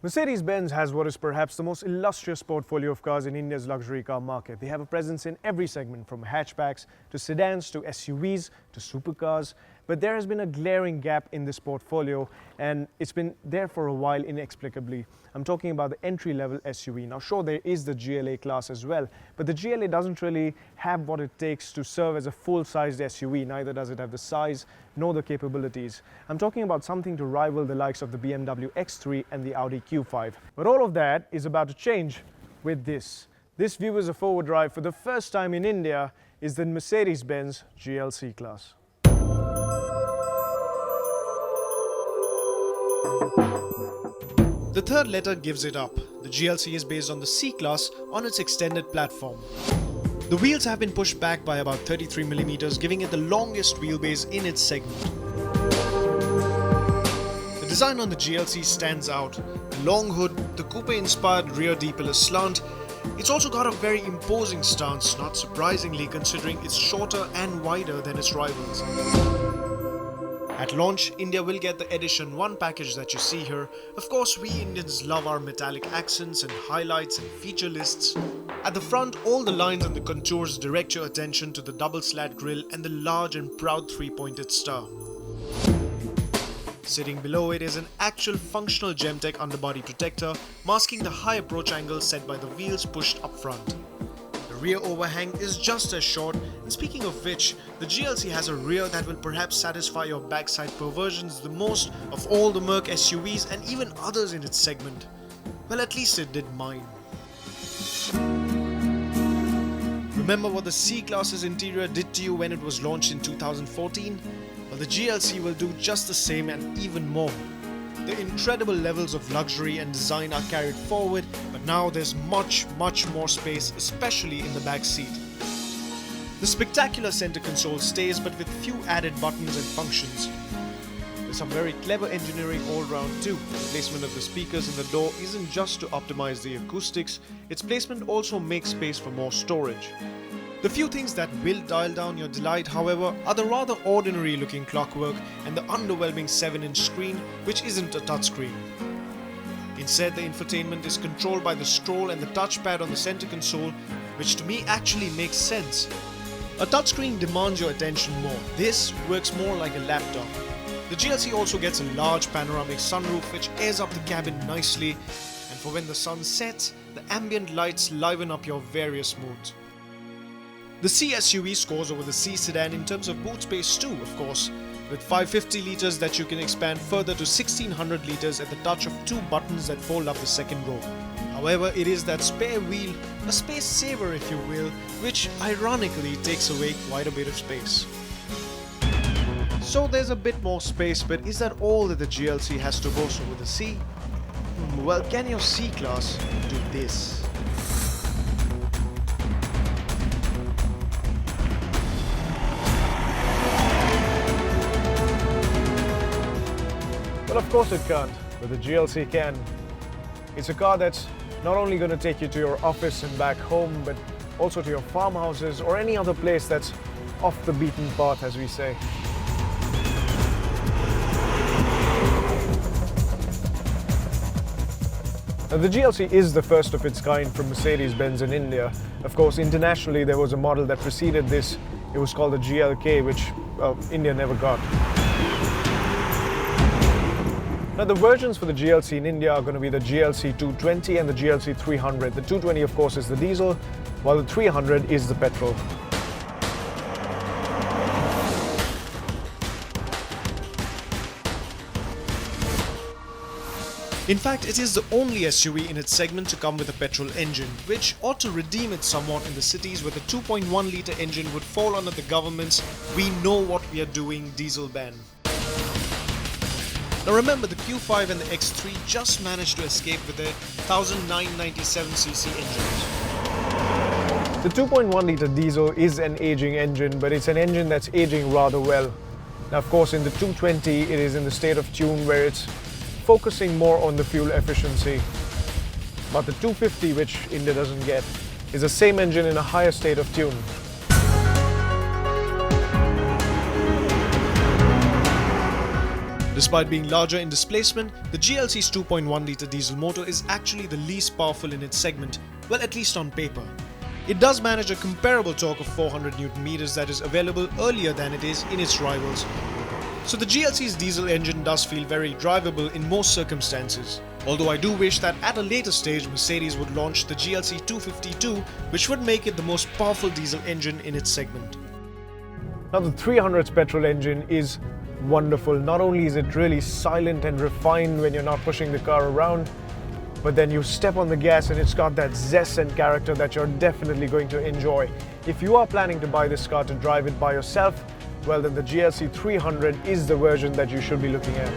Mercedes-Benz has what is perhaps the most illustrious portfolio of cars in India's luxury car market. They have a presence in every segment, from hatchbacks to sedans to SUVs to supercars. But there has been a glaring gap in this portfolio, and it's been there for a while inexplicably. I'm talking about the entry-level SUV. Now, sure, there is the GLA class as well, but the GLA doesn't really have what it takes to serve as a full-sized SUV. Neither does it have the size nor the capabilities. I'm talking about something to rival the likes of the BMW X3 and the Audi Q5. But all of that is about to change with this. This view is a forward drive for the first time in India is the Mercedes-Benz GLC class. The third letter gives it up. The GLC is based on the C-Class on its extended platform. The wheels have been pushed back by about 33mm, giving it the longest wheelbase in its segment. The design on the GLC stands out. The long hood, the coupe-inspired rear D-pillar slant. It's also got a very imposing stance, not surprisingly considering it's shorter and wider than its rivals. At launch, India will get the Edition 1 package that you see here. Of course, we Indians love our metallic accents and highlights and feature lists. At the front, all the lines and the contours direct your attention to the double slat grille and the large and proud three-pointed star. Sitting below it is an actual functional Gemtech underbody protector, masking the high approach angle set by the wheels pushed up front. The rear overhang is just as short, and speaking of which, the GLC has a rear that will perhaps satisfy your backside perversions the most of all the Merc SUVs and even others in its segment. Well, at least it did mine. Remember what the C-Class's interior did to you when it was launched in 2014? Well, the GLC will do just the same and even more. The incredible levels of luxury and design are carried forward, but now there's much more space, especially in the back seat. The spectacular center console stays, but with few added buttons and functions. There's some very clever engineering all round too. The placement of the speakers in the door isn't just to optimize the acoustics, its placement also makes space for more storage. The few things that will dial down your delight, however, are the rather ordinary looking clockwork and the underwhelming 7-inch screen, which isn't a touchscreen. Instead, the infotainment is controlled by the scroll and the touchpad on the center console, which to me actually makes sense. A touchscreen demands your attention more. This works more like a laptop. The GLC also gets a large panoramic sunroof which airs up the cabin nicely, and for when the sun sets, the ambient lights liven up your various moods. The C SUV scores over the C sedan in terms of boot space too, of course, with 550 litres that you can expand further to 1600 litres at the touch of two buttons that fold up the second row. However, it is that spare wheel, a space saver if you will, which ironically takes away quite a bit of space. So there's a bit more space, but is that all that the GLC has to boast over the C? Well, can your C-Class do this? Well, of course it can't, but the GLC can. It's a car that's not only going to take you to your office and back home, but also to your farmhouses or any other place that's off the beaten path, as we say. Now, the GLC is the first of its kind from Mercedes-Benz in India. Of course, internationally there was a model that preceded this. It was called the GLK, which India never got. Now, the versions for the GLC in India are going to be the GLC 220 and the GLC 300. The 220, of course, is the diesel, while the 300 is the petrol. In fact, it is the only SUV in its segment to come with a petrol engine, which ought to redeem it somewhat in the cities where the 2.1-litre engine would fall under the government's "we know what we are doing" diesel ban. Now remember, the Q5 and the X3 just managed to escape with their 1997cc engines. The 2.1-litre diesel is an aging engine, but it's an engine that's aging rather well. Now, of course, in the 220, it is in the state of tune where it's focusing more on the fuel efficiency. But the 250, which India doesn't get, is the same engine in a higher state of tune. The Despite being larger in displacement, the GLC's 2.1-litre diesel motor is actually the least powerful in its segment, well, at least on paper. It does manage a comparable torque of 400 Nm that is available earlier than it is in its rivals. So the GLC's diesel engine does feel very drivable in most circumstances. Although I do wish that at a later stage Mercedes would launch the GLC 252, which would make it the most powerful diesel engine in its segment. Now the 300's petrol engine is wonderful. Not only is it really silent and refined when you're not pushing the car around, but then you step on the gas and it's got that zest and character that you're definitely going to enjoy. If you are planning to buy this car to drive it by yourself, well then the GLC 300 is the version that you should be looking at.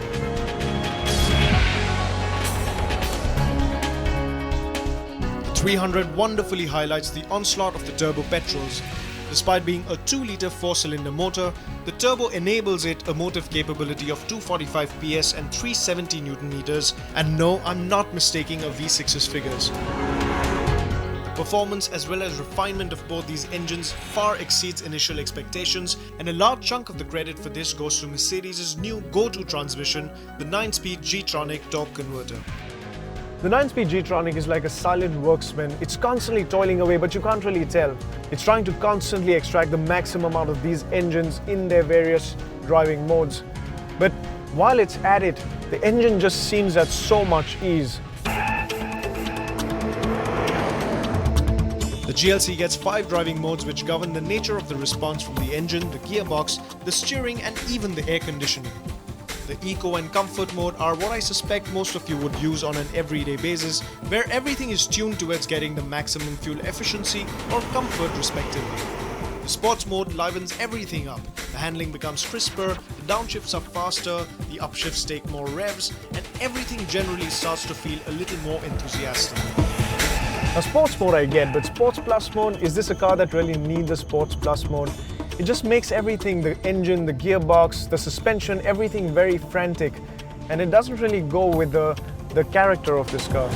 The 300 wonderfully highlights the onslaught of the turbo petrols. Despite being a 2-litre 4-cylinder motor, the turbo enables it a motive capability of 245 PS and 370 Nm, and no, I'm not mistaking a V6's figures. The performance as well as refinement of both these engines far exceeds initial expectations, and a large chunk of the credit for this goes to Mercedes' new go-to transmission, the 9-speed G-Tronic torque converter. The 9-speed G-Tronic is like a silent worksman. It's constantly toiling away, but you can't really tell. It's trying to constantly extract the maximum out of these engines in their various driving modes. But while it's at it, the engine just seems at so much ease. The GLC gets 5 driving modes which govern the nature of the response from the engine, the gearbox, the steering and even the air conditioning. The Eco and Comfort mode are what I suspect most of you would use on an everyday basis, where everything is tuned towards getting the maximum fuel efficiency or comfort respectively. The Sports mode livens everything up. The handling becomes crisper, the downshifts are faster, the upshifts take more revs, and everything generally starts to feel a little more enthusiastic. Now Sports mode I get, but Sports Plus mode, is this a car that really needs the Sports Plus mode? It just makes everything, the engine, the gearbox, the suspension, everything very frantic, and it doesn't really go with the character of this car.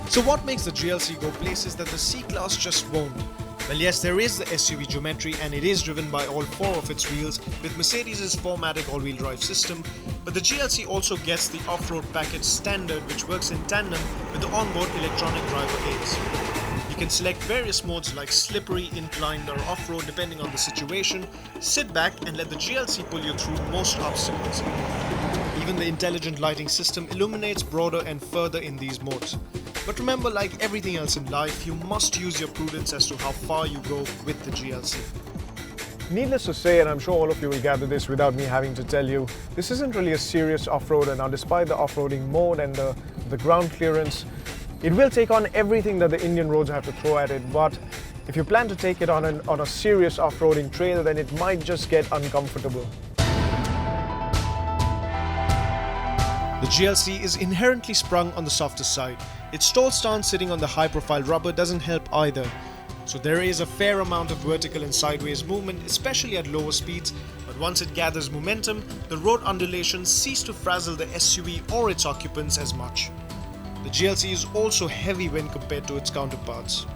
So what makes the GLC go places that the C-Class just won't? Well, yes, there is the SUV geometry and it is driven by all 4 of its wheels with Mercedes' 4MATIC all-wheel drive system, but the GLC also gets the off-road package standard, which works in tandem with the onboard electronic driver aids. You can select various modes like slippery, inclined or off-road depending on the situation. Sit back and let the GLC pull you through most obstacles. Even the intelligent lighting system illuminates broader and further in these modes. But remember, like everything else in life, you must use your prudence as to how far you go with the GLC. Needless to say, and I'm sure all of you will gather this without me having to tell you, this isn't really a serious off-roader. Now despite the off-roading mode and the ground clearance, it will take on everything that the Indian roads have to throw at it, but if you plan to take it on a serious off-roading trail, then it might just get uncomfortable. The GLC is inherently sprung on the softer side. Its stall stance sitting on the high-profile rubber doesn't help either. So there is a fair amount of vertical and sideways movement, especially at lower speeds, but once it gathers momentum, the road undulations cease to frazzle the SUV or its occupants as much. The GLC is also heavy when compared to its counterparts.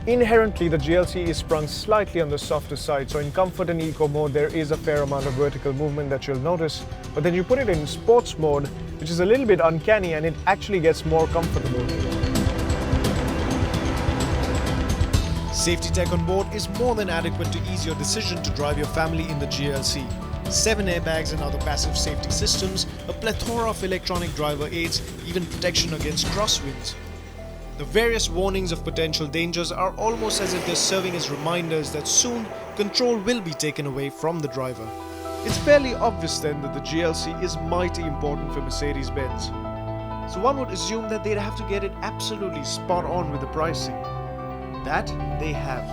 Inherently, the GLC is sprung slightly on the softer side, so in Comfort and Eco mode there is a fair amount of vertical movement that you'll notice, but then you put it in Sports mode, which is a little bit uncanny, and it actually gets more comfortable. Safety tech on board is more than adequate to ease your decision to drive your family in the GLC. 7 airbags and other passive safety systems, a plethora of electronic driver aids, even protection against crosswinds. The various warnings of potential dangers are almost as if they're serving as reminders that soon control will be taken away from the driver. It's fairly obvious then that the GLC is mighty important for Mercedes-Benz. So one would assume that they'd have to get it absolutely spot on with the pricing. That they have.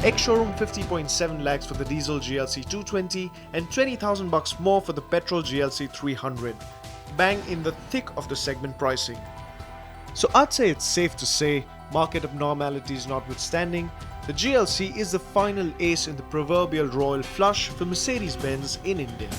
Ex-showroom 50.7 lakhs for the diesel GLC 220 and 20,000 bucks more for the petrol GLC 300. Bang in the thick of the segment pricing. So I'd say it's safe to say, market abnormalities notwithstanding, the GLC is the final ace in the proverbial royal flush for Mercedes-Benz in India.